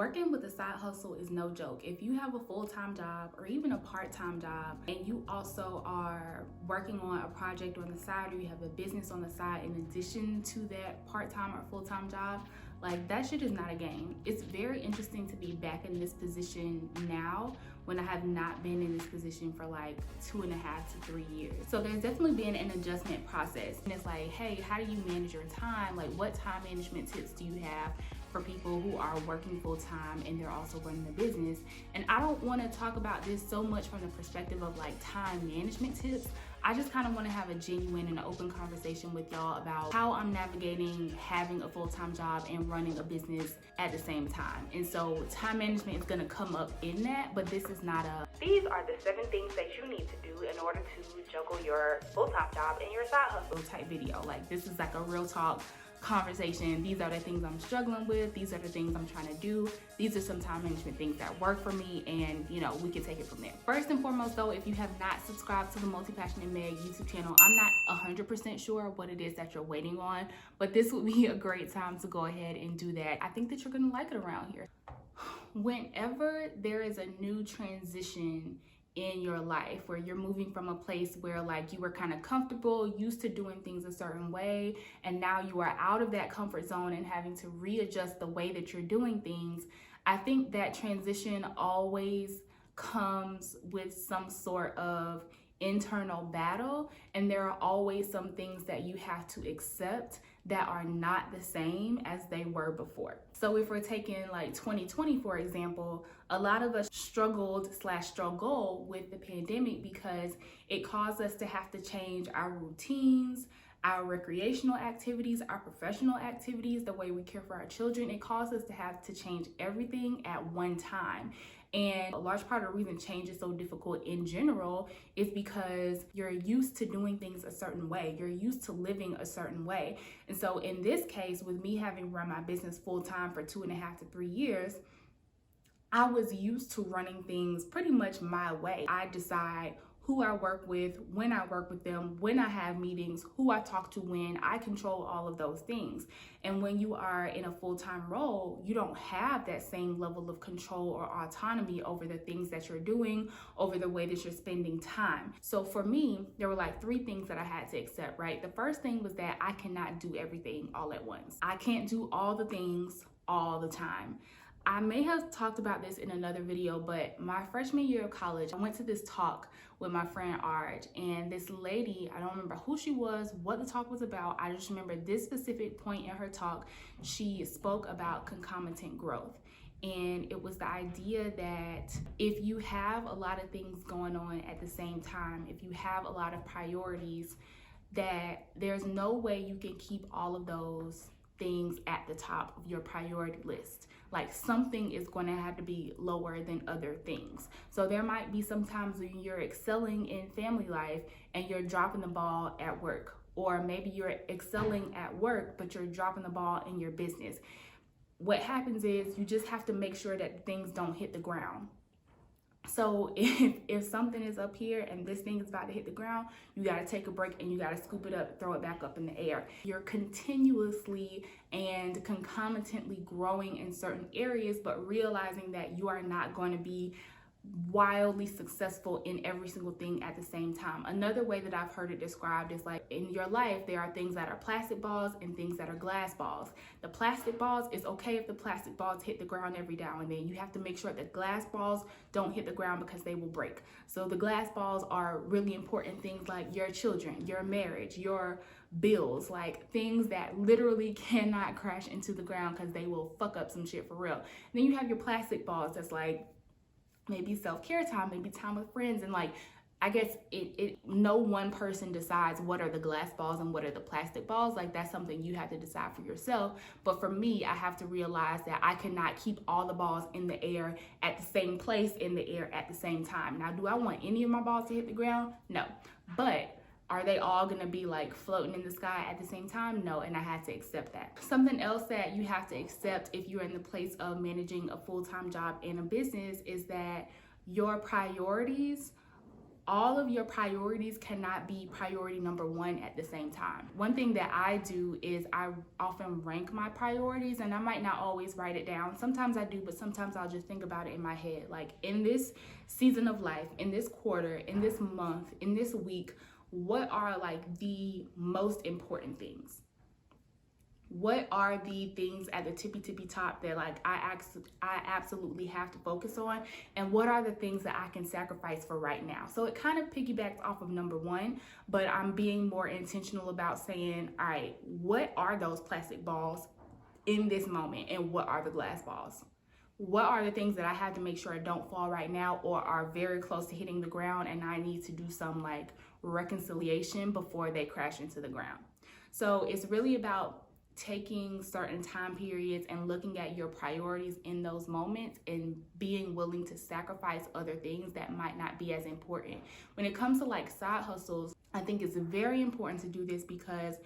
Working with a side hustle is no joke. If you have a full-time job or even a part-time job, and you also are working on a project on the side, or you have a business on the side in addition to that part-time or full-time job, like, that shit is not a game. It's very interesting to be back in this position now when I have not been in this position for like 2.5 to 3 years. So there's definitely been an adjustment process. And it's like, hey, how do you manage your time? Like, what time management tips do you have for people who are working full-time and they're also running a business? And I don't want to talk about this so much from the perspective of like time management tips. I just kind of want to have a genuine and open conversation with y'all about how I'm navigating having a full-time job and running a business at the same time. And so time management is going to come up in that, but this is not a, these are the 7 things that you need to do in order to juggle your full-time job and your side hustle type video. Like, this is like a real talk conversation. These are the things I'm struggling with. These are the things I'm trying to do. These are some time management things that work for me, and you know, we can take it from there. First and foremost though, if you have not subscribed to the Multi-Passionate Meg YouTube channel, I'm not 100% sure what it is that you're waiting on, but this would be a great time to go ahead and do that. I think that you're gonna like it around here. Whenever there is a new transition in your life where you're moving from a place where like you were kind of comfortable, used to doing things a certain way, and now you are out of that comfort zone and having to readjust the way that you're doing things, I think that transition always comes with some sort of internal battle, and there are always some things that you have to accept that are not the same as they were before. So if we're taking like 2020, for example, a lot of us struggle with the pandemic because it caused us to have to change our routines, our recreational activities, our professional activities, the way we care for our children. It caused us to have to change everything at one time. And a large part of the reason change is so difficult in general is because you're used to doing things a certain way. You're used to living a certain way. And so in this case, with me having run my business full time for 2.5 to 3 years, I was used to running things pretty much my way. I decide who I work with, when I work with them, when I have meetings, who I talk to when. I control all of those things. And when you are in a full-time role, you don't have that same level of control or autonomy over the things that you're doing, over the way that you're spending time. So for me, there were like 3 things that I had to accept, right? The first thing was that I cannot do everything all at once. I can't do all the things all the time. I may have talked about this in another video, but my freshman year of college, I went to this talk with my friend Arj, and this lady, I don't remember who she was, what the talk was about. I just remember this specific point in her talk. She spoke about concomitant growth. And it was the idea that if you have a lot of things going on at the same time, if you have a lot of priorities, that there's no way you can keep all of those things at the top of your priority list. Like, something is going to have to be lower than other things. So there might be some times when you're excelling in family life and you're dropping the ball at work, or maybe you're excelling at work but you're dropping the ball in your business. What happens is you just have to make sure that things don't hit the ground. So if something is up here and this thing is about to hit the ground, you got to take a break and you got to scoop it up, throw it back up in the air. You're continuously and concomitantly growing in certain areas, but realizing that you are not going to be wildly successful in every single thing at the same time. Another way that I've heard it described is like, in your life, there are things that are plastic balls and things that are glass balls. The plastic balls, is okay if the plastic balls hit the ground every now and then. You have to make sure that glass balls don't hit the ground because they will break. So the glass balls are really important things like your children, your marriage, your bills, like things that literally cannot crash into the ground because they will fuck up some shit for real. And then you have your plastic balls that's like, maybe self-care time, maybe time with friends, and like, I guess no one person decides what are the glass balls and what are the plastic balls. Like, that's something you have to decide for yourself. But for me, I have to realize that I cannot keep all the balls in the air at the same place in the air at the same time. Now, do I want any of my balls to hit the ground? No. But are they all gonna be like floating in the sky at the same time? No, and I had to accept that. Something else that you have to accept if you're in the place of managing a full-time job and a business is that your priorities all of your priorities cannot be priority number one at the same time. One thing that I do is I often rank my priorities, and I might not always write it down. Sometimes I do, but sometimes I'll just think about it in my head. Like, in this season of life, in this quarter, in this month, in this week, what are like the most important things? What are the things at the tippy top that like I absolutely have to focus on, and what are the things that I can sacrifice for right now? So it kind of piggybacks off of number one, but I'm being more intentional about saying, all right, what are those plastic balls in this moment, and what are the glass balls? What are the things that I have to make sure don't fall right now or are very close to hitting the ground, and I need to do some like reconciliation before they crash into the ground? So it's really about taking certain time periods and looking at your priorities in those moments and being willing to sacrifice other things that might not be as important. When it comes to like side hustles, I think it's very important to do this because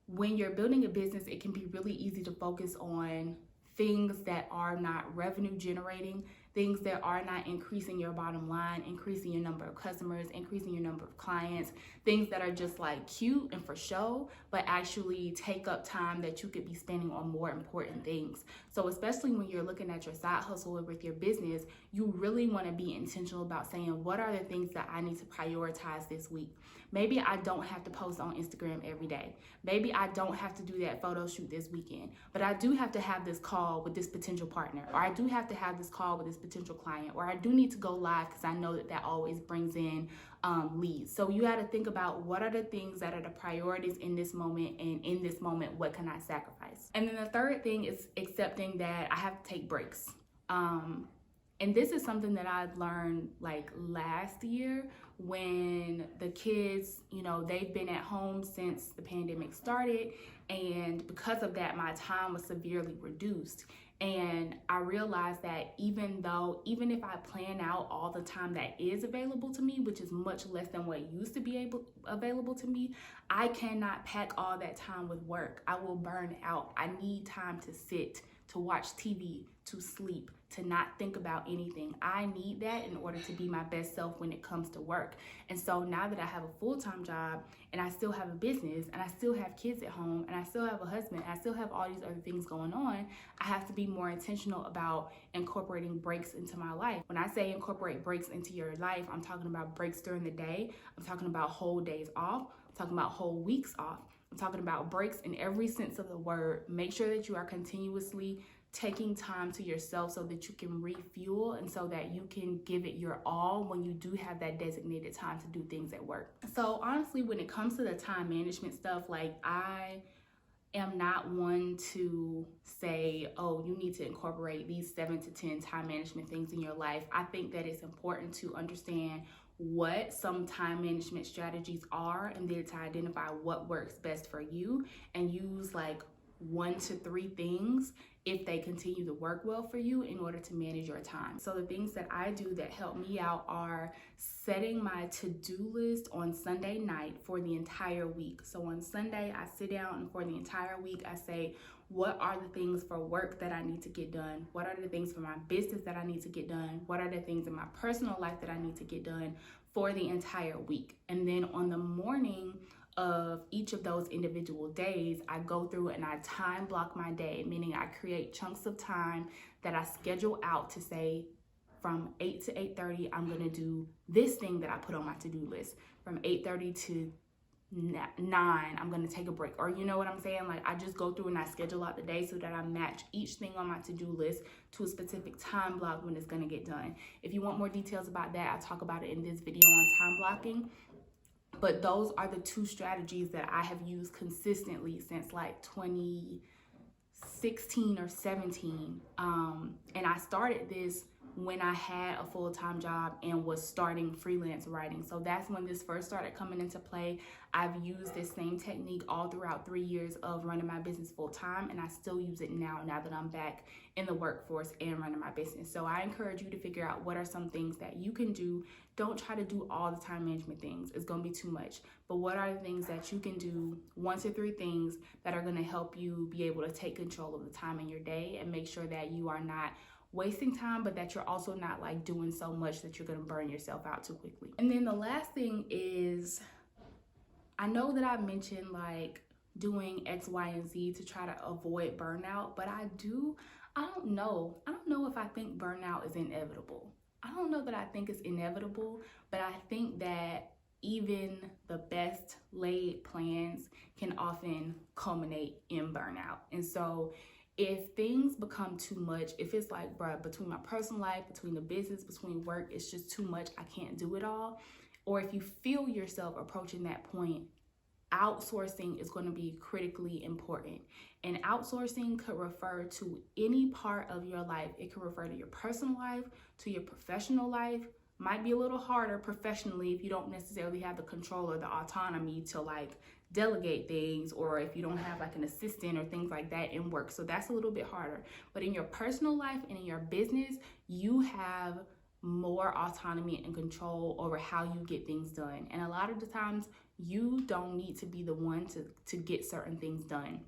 when you're building a business, it can be really easy to focus on things that are not revenue generating, things that are not increasing your bottom line, increasing your number of customers, increasing your number of clients, things that are just like cute and for show, but actually take up time that you could be spending on more important things. So especially when you're looking at your side hustle or with your business, you really want to be intentional about saying, what are the things that I need to prioritize this week? Maybe I don't have to post on Instagram every day. Maybe I don't have to do that photo shoot this weekend, but I do have to have this call with this potential partner, or I do have to have this call with this potential client, or I do need to go live because I know that that always brings in leads. So you got to think about what are the things that are the priorities in this moment, and in this moment, what can I sacrifice? And then the third thing is accepting that I have to take breaks. And this is something that I learned like last year when the kids, they've been at home since the pandemic started. And because of that, my time was severely reduced. And I realized that even if I plan out all the time that is available to me, which is much less than what used to be available to me, I cannot pack all that time with work. I will burn out. I need time to sit, to watch TV, to sleep, to not think about anything. I need that in order to be my best self when it comes to work. And so now that I have a full-time job, and I still have a business, and I still have kids at home, and I still have a husband, and I still have all these other things going on, I have to be more intentional about incorporating breaks into my life. When I say incorporate breaks into your life, I'm talking about breaks during the day. I'm talking about whole days off. I'm talking about whole weeks off. I'm talking about breaks in every sense of the word. Make sure that you are continuously taking time to yourself so that you can refuel and so that you can give it your all when you do have that designated time to do things at work. So honestly, when it comes to the time management stuff, like I am not one to say, oh, you need to incorporate these 7 to 10 time management things in your life. I think that it's important to understand what some time management strategies are and then to identify what works best for you and use like 1 to 3 things if they continue to work well for you in order to manage your time. So the things that I do that help me out are setting my to-do list on Sunday night for the entire week. So on Sunday, I sit down and for the entire week, I say, what are the things for work that I need to get done? What are the things for my business that I need to get done? What are the things in my personal life that I need to get done for the entire week? And then on the morning of each of those individual days, I go through and I time block my day, meaning I create chunks of time that I schedule out to say from 8 to 8:30, I'm gonna do this thing that I put on my to-do list. From 8:30 to 9, I'm gonna take a break. Or you know what I'm saying? Like I just go through and I schedule out the day so that I match each thing on my to-do list to a specific time block when it's gonna get done. If you want more details about that, I'll talk about it in this video on time blocking. But those are the 2 strategies that I have used consistently since like 2016 or 17. And I started this when I had a full-time job and was starting freelance writing. So that's when this first started coming into play. I've used this same technique all throughout 3 years of running my business full-time, and I still use it now that I'm back in the workforce and running my business. So I encourage you to figure out what are some things that you can do. Don't try to do all the time management things. It's gonna be too much. But what are the things that you can do, 1 to 3 things that are gonna help you be able to take control of the time in your day and make sure that you are not wasting time, but that you're also not like doing so much that you're going to burn yourself out too quickly. And then the last thing is, I know that I mentioned like doing X, Y, and Z to try to avoid burnout, but I don't know if I think burnout is inevitable. I don't know that I think it's inevitable, but I think that even the best laid plans can often culminate in burnout. And so if things become too much, if it's like, bruh, between my personal life, between the business, between work, it's just too much, I can't do it all. Or if you feel yourself approaching that point, outsourcing is going to be critically important. And outsourcing could refer to any part of your life. It could refer to your personal life, to your professional life. Might be a little harder professionally if you don't necessarily have the control or the autonomy to like delegate things, or if you don't have like an assistant or things like that in work. So that's a little bit harder. But in your personal life and in your business, you have more autonomy and control over how you get things done. And a lot of the times you don't need to be the one to get certain things done.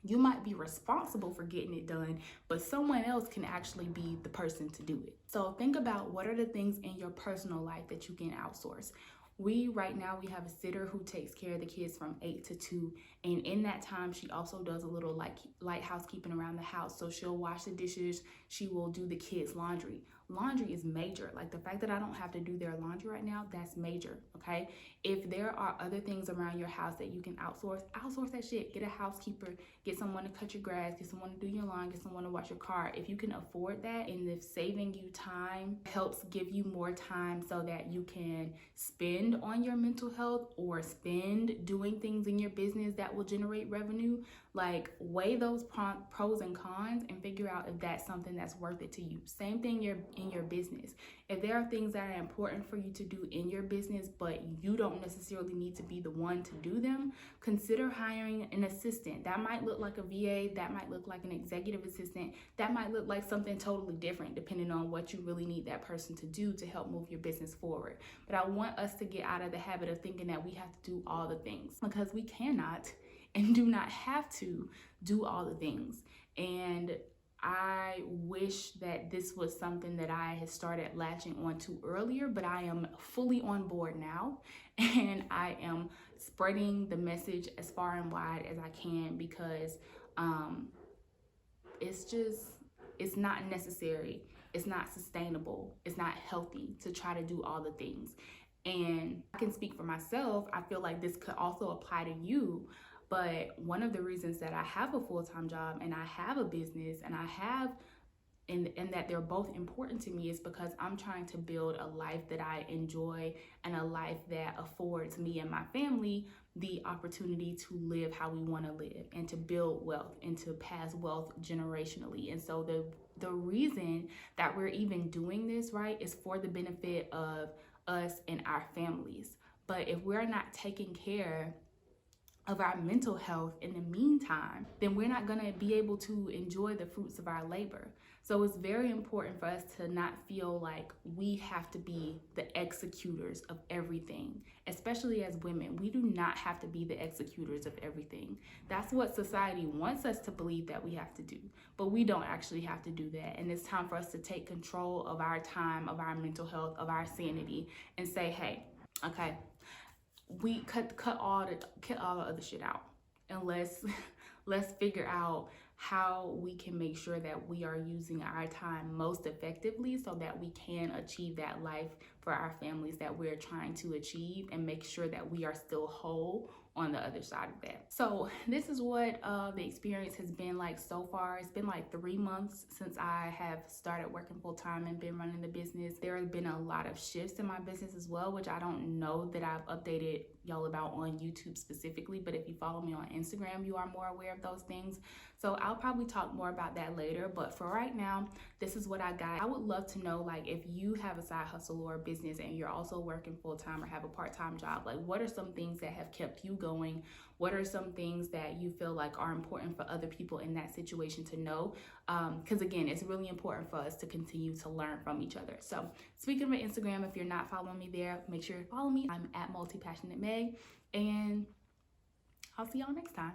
You might be responsible for getting it done, but someone else can actually be the person to do it. So think about what are the things in your personal life that you can outsource. Right now we have a sitter who takes care of the kids from 8 to 2. And in that time, she also does a little light housekeeping around the house. So she'll wash the dishes. She will do the kids' laundry. Laundry is major. Like the fact that I don't have to do their laundry right now, that's major, okay? If there are other things around your house that you can outsource that shit. Get a housekeeper, get someone to cut your grass, get someone to do your lawn, get someone to wash your car. If you can afford that, and if saving you time helps give you more time so that you can spend on your mental health or spend doing things in your business that will generate revenue, like weigh those pros and cons and figure out if that's something that's worth it to you. Same thing in your business. If there are things that are important for you to do in your business, but you don't necessarily need to be the one to do them, consider hiring an assistant. That might look like a VA, that might look like an executive assistant, that might look like something totally different depending on what you really need that person to do to help move your business forward. But I want us to get out of the habit of thinking that we have to do all the things, because we cannot and do not have to do all the things. And I wish that this was something that I had started latching on to earlier, but I am fully on board now, and I am spreading the message as far and wide as I can, because it's not necessary, it's not sustainable, it's not healthy to try to do all the things. And I can speak for myself, I feel like this could also apply to you. But one of the reasons that I have a full-time job and I have a business and and that they're both important to me is because I'm trying to build a life that I enjoy and a life that affords me and my family the opportunity to live how we want to live and to build wealth and to pass wealth generationally. And so the reason that we're even doing this, right, is for the benefit of us and our families. But if we're not taking care of our mental health in the meantime, then we're not going to be able to enjoy the fruits of our labor. So it's very important for us to not feel like we have to be the executors of everything, especially as women. We do not have to be the executors of everything. That's what society wants us to believe that we have to do, but we don't actually have to do that. And it's time for us to take control of our time, of our mental health, of our sanity, and say, hey, okay, we cut all the other shit out, and let's figure out how we can make sure that we are using our time most effectively so that we can achieve that life for our families that we're trying to achieve, and make sure that we are still whole on the other side of that. So this is what the experience has been like so far. It's been like 3 months since I have started working full-time and been running the business. There have been a lot of shifts in my business as well, which I don't know that I've updated y'all about on YouTube specifically, but if you follow me on Instagram, you are more aware of those things. So I'll probably talk more about that later, but for right now, this is what I got. I would love to know, like, if you have a side hustle or a business and you're also working full-time or have a part-time job, like, what are some things that have kept you going? What are some things that you feel like are important for other people in that situation to know? Because again, it's really important for us to continue to learn from each other. So speaking of my Instagram, if you're not following me there, make sure you follow me. I'm at multipassionatemeg, and I'll see y'all next time.